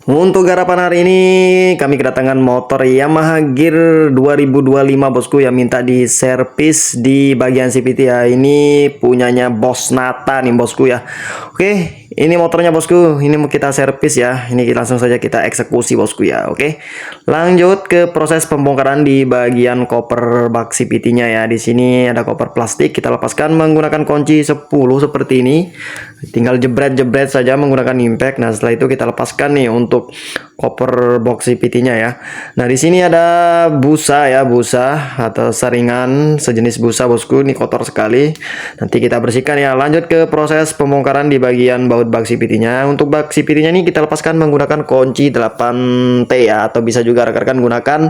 Untuk garapan hari ini kami kedatangan motor Yamaha Gear 2025 bosku yang minta di servis di bagian CVT ya. Ini punyanya Bos Nata nih bosku ya. Oke, ini motornya bosku. Ini mau kita servis ya. Ini langsung saja kita eksekusi bosku ya. Oke. Lanjut ke proses pembongkaran di bagian koper bak CVT-nya ya. Di sini ada koper plastik, kita lepaskan menggunakan kunci 10 seperti ini. Tinggal jebret-jebret saja menggunakan impact. Nah, setelah itu kita lepaskan nih untuk koper box CVT-nya ya. Nah, di sini ada busa ya, busa atau saringan sejenis busa bosku. Ini kotor sekali. Nanti kita bersihkan ya. Lanjut ke proses pembongkaran di bagian baut bak CVT-nya. Untuk bak CVT-nya ini kita lepaskan menggunakan kunci 8T ya, atau bisa juga rekan-rekan gunakan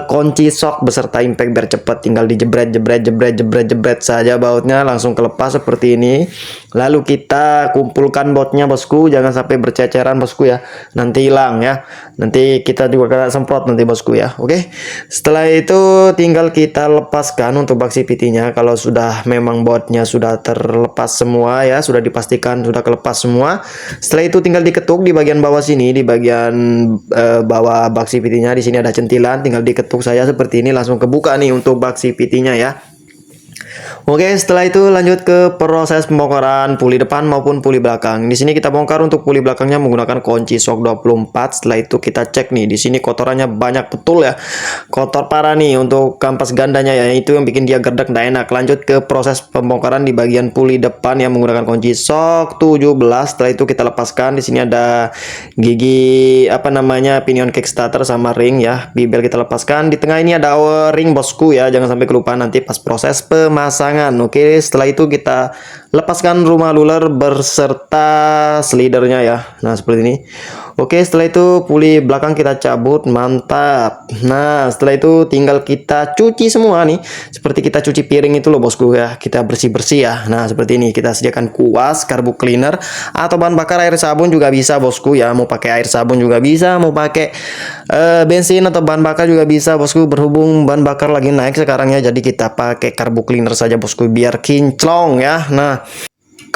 kunci sok beserta impact biar cepat. Tinggal dijebret saja bautnya, langsung kelepas seperti ini. Lalu kita kumpulkan bautnya bosku, jangan sampai berceceran bosku ya, nanti hilang ya. Nanti kita juga kena semprot nanti bosku ya. Oke, setelah itu tinggal kita lepaskan untuk bak CVT-nya. Kalau sudah memang bautnya sudah terlepas semua ya, sudah dipastikan sudah kelepas semua. Setelah itu tinggal diketuk di bagian bawah sini, di bagian bawah bak CVT-nya. Di sini ada centilan, tinggal diketuk saja seperti ini, langsung kebuka nih untuk bak CVT-nya ya. Oke, setelah itu lanjut ke proses pembongkaran puli depan maupun puli belakang. Di sini kita bongkar untuk puli belakangnya menggunakan kunci sok 24. Setelah itu kita cek nih, di sini kotorannya banyak betul ya. Kotor parah nih untuk kampas gandanya ya, itu yang bikin dia gerdek nggak enak. Lanjut ke proses pembongkaran di bagian puli depan yang menggunakan kunci sok 17. Setelah itu kita lepaskan. Di sini ada gigi apa namanya, pinion kickstarter sama ring ya. Bibel kita lepaskan. Di tengah ini ada ring bosku ya, jangan sampai kelupaan nanti pas proses pemasangan. Oke, setelah itu kita lepaskan rumah luler berserta slidernya ya. Nah, seperti ini. Oke, setelah itu puli belakang kita cabut, mantap. Nah, setelah itu tinggal kita cuci semua nih, seperti kita cuci piring itu loh bosku ya. Kita bersih-bersih ya. Nah, seperti ini kita sediakan kuas, karbu cleaner atau bahan bakar air sabun juga bisa bosku ya. Mau pakai air sabun juga bisa, mau pakai bensin atau bahan bakar juga bisa bosku. Berhubung bahan bakar lagi naik sekarang ya, jadi kita pakai karbu cleaner saja bosku biar kinclong ya. Nah,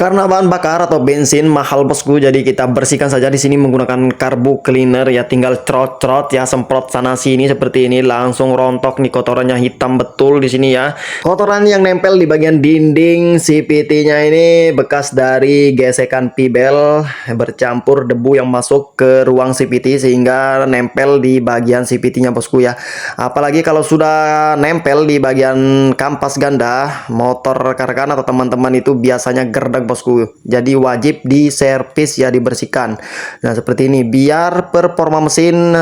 karena bahan bakar atau bensin mahal bosku, jadi kita bersihkan saja di sini menggunakan karbu cleaner ya. Tinggal trot-trot ya, semprot sana sini seperti ini, langsung rontok nih kotorannya, hitam betul di sini ya. Kotoran yang nempel di bagian dinding CVT-nya ini bekas dari gesekan pibel bercampur debu yang masuk ke ruang CVT sehingga nempel di bagian CVT-nya bosku ya. Apalagi kalau sudah nempel di bagian kampas ganda motor rekan-rekan atau teman-teman itu biasanya gerdek bosku, jadi wajib diservis ya, dibersihkan. Nah, seperti ini biar performa mesin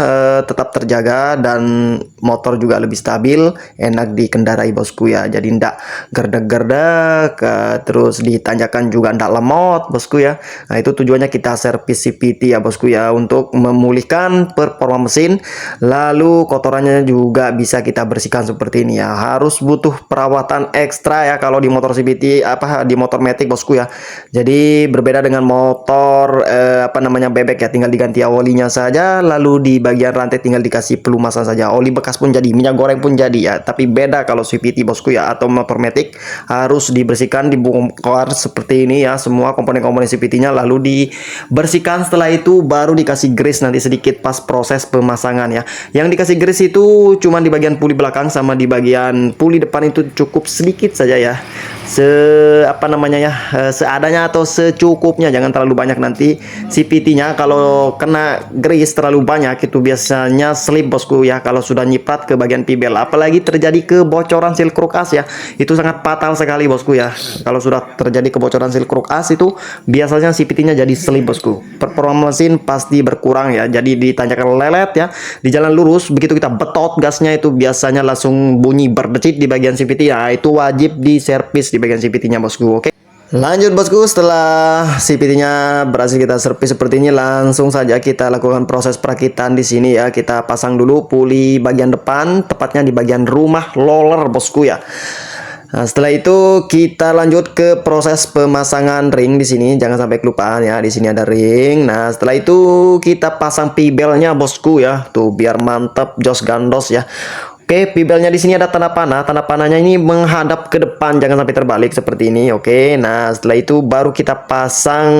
tetap terjaga dan motor juga lebih stabil, enak dikendarai bosku ya. Jadi ndak gerdek-gerdek, terus ditanjakan juga ndak lemot bosku ya. Nah, itu tujuannya kita servis CVT ya bosku ya, untuk memulihkan performa mesin. Lalu kotorannya juga bisa kita bersihkan seperti ini ya. Harus butuh perawatan ekstra ya kalau di motor CVT di motor matic bosku ya. Jadi berbeda dengan motor apa namanya bebek ya, tinggal diganti olinya saja, lalu di bagian rantai tinggal dikasih pelumasan saja. Oli bekas pun jadi, minyak goreng pun jadi ya. Tapi beda kalau CVT bosku ya, atau motor matic harus dibersihkan, dibongkar seperti ini ya, semua komponen-komponen CVT-nya lalu dibersihkan. Setelah itu baru dikasih grease nanti sedikit pas proses pemasangan ya. Yang dikasih grease itu cuma di bagian puli belakang sama di bagian puli depan, itu cukup sedikit saja ya. Apa namanya ya, seadanya atau secukupnya, jangan terlalu banyak. Nanti CVT-nya kalau kena grease terlalu banyak itu biasanya slip bosku ya, kalau sudah nyiprat ke bagian pibel. Apalagi terjadi kebocoran seal crook as ya, itu sangat fatal sekali bosku ya. Kalau sudah terjadi kebocoran seal crook as itu biasanya CVT-nya jadi slip bosku, performa mesin pasti berkurang ya. Jadi ditanjakan lelet ya di jalan lurus, begitu kita betot gasnya itu biasanya langsung bunyi berdecit di bagian CVT ya. Itu wajib diservis di bagian CVT-nya bosku. Oke, lanjut bosku, setelah CVT-nya berhasil kita servis seperti ini, langsung saja kita lakukan proses perakitan di sini ya. Kita pasang dulu puli bagian depan, tepatnya di bagian rumah roller bosku ya. Nah, setelah itu kita lanjut ke proses pemasangan ring di sini, jangan sampai kelupaan ya. Di sini ada ring. Nah, setelah itu kita pasang pibelnya bosku ya, tuh biar mantap jos gandos ya. Oke, pibelnya di sini ada tanda panah. Tanda panahnya ini menghadap ke depan, jangan sampai terbalik seperti ini. Oke, nah setelah itu baru kita pasang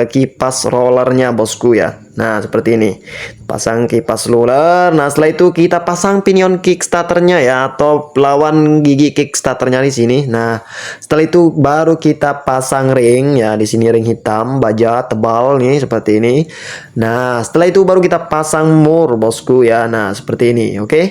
kipas rollernya bosku ya. Nah seperti ini, pasang kipas roller. Nah setelah itu kita pasang pinion kickstarternya ya, atau lawan gigi kickstarternya di sini. Nah setelah itu baru kita pasang ring ya, di sini ring hitam baja tebal nih seperti ini. Nah setelah itu baru kita pasang mur bosku ya. Nah seperti ini, oke.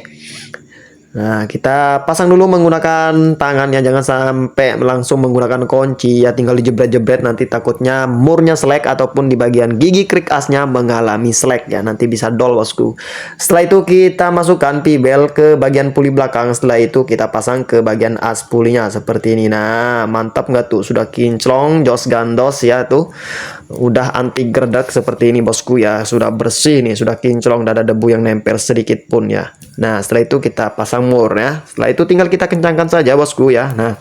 Nah, kita pasang dulu menggunakan tangan ya, jangan sampai langsung menggunakan kunci ya, tinggal dijebret-jebret nanti takutnya murnya selek ataupun di bagian gigi krik asnya mengalami selek ya, nanti bisa dol bosku. Setelah itu kita masukkan pibel ke bagian puli belakang, setelah itu kita pasang ke bagian as pulinya seperti ini. Nah, mantap nggak tuh? Sudah kinclong, jos gandos ya tuh. Udah anti gerdak seperti ini bosku ya, sudah bersih nih, sudah kinclong, tidak ada debu yang nempel sedikit pun ya. Nah, setelah itu kita pasang mur ya. Setelah itu tinggal kita kencangkan saja bosku ya. Nah,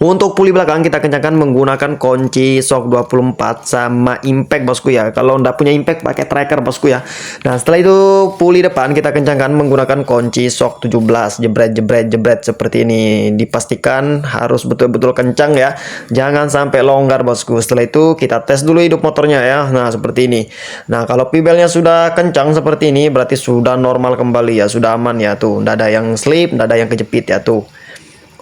untuk puli belakang kita kencangkan menggunakan kunci shock 24 sama impact bosku ya. Kalau ndak punya impact pakai tracker bosku ya. Nah setelah itu puli depan kita kencangkan menggunakan kunci shock 17. Jebret seperti ini. Dipastikan harus betul-betul kencang ya. Jangan sampai longgar bosku. Setelah itu kita tes dulu hidup motornya ya. Nah seperti ini. Nah kalau pibelnya sudah kencang seperti ini berarti sudah normal kembali ya. Sudah aman ya tuh. Ndak ada yang slip, ndak ada yang kejepit ya tuh.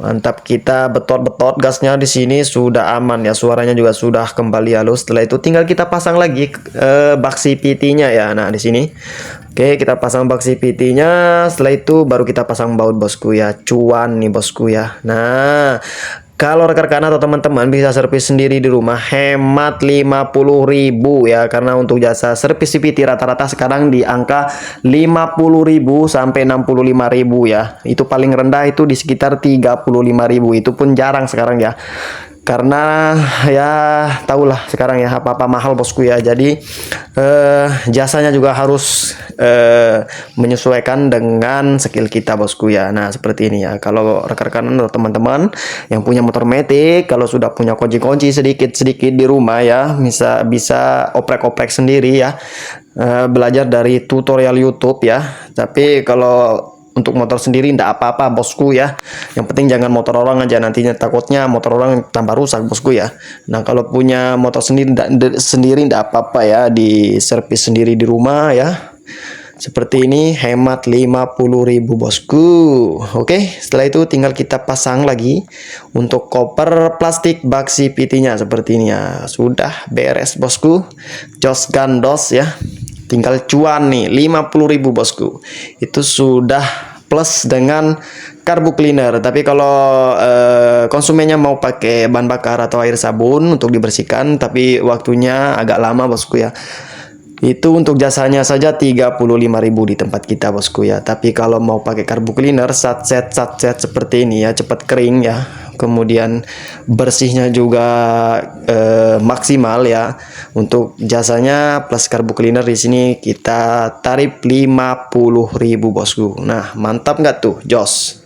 Mantap, kita betot-betot gasnya di sini sudah aman ya, suaranya juga sudah kembali halus. Setelah itu tinggal kita pasang lagi bak CVT-nya ya. Nah, di sini. Oke, kita pasang bak CVT-nya. Setelah itu baru kita pasang baut bosku ya. Cuan nih bosku ya. Nah, kalau rekan-rekan atau teman-teman bisa servis sendiri di rumah hemat 50.000 ya, karena untuk jasa servis CVT rata-rata sekarang di angka 50.000 sampai 65.000 ya. Itu paling rendah itu di sekitar 35.000. Itu pun jarang sekarang ya. Karena ya tahulah sekarang ya apa-apa mahal bosku ya. Jadi jasanya juga harus menyesuaikan dengan skill kita bosku ya. Nah seperti ini ya. Kalau rekan-rekan atau teman-teman yang punya motor metik, kalau sudah punya kunci-kunci sedikit-sedikit di rumah ya, bisa oprek-oprek sendiri ya. Belajar dari tutorial YouTube ya. Tapi kalau untuk motor sendiri ndak apa-apa bosku ya, yang penting jangan motor orang aja, nantinya takutnya motor orang tambah rusak bosku ya. Nah kalau punya motor sendiri ndak apa-apa ya, di servis sendiri di rumah ya. Seperti ini hemat 50.000 bosku. Oke, setelah itu tinggal kita pasang lagi untuk koper plastik bak CVT-nya seperti ini ya. Sudah beres bosku, jos gandos ya. Tinggal cuan nih 50.000 bosku. Itu sudah plus dengan carbo cleaner. Tapi kalau konsumennya mau pakai bahan bakar atau air sabun untuk dibersihkan, tapi waktunya agak lama bosku ya. Itu untuk jasanya saja 35.000 di tempat kita bosku ya. Tapi kalau mau pakai carbo cleaner satset seperti ini ya, cepat kering ya. Kemudian bersihnya juga maksimal ya. Untuk jasanya plus carbo cleaner di sini kita tarif 50.000 bosku. Nah, mantap nggak tuh, jos?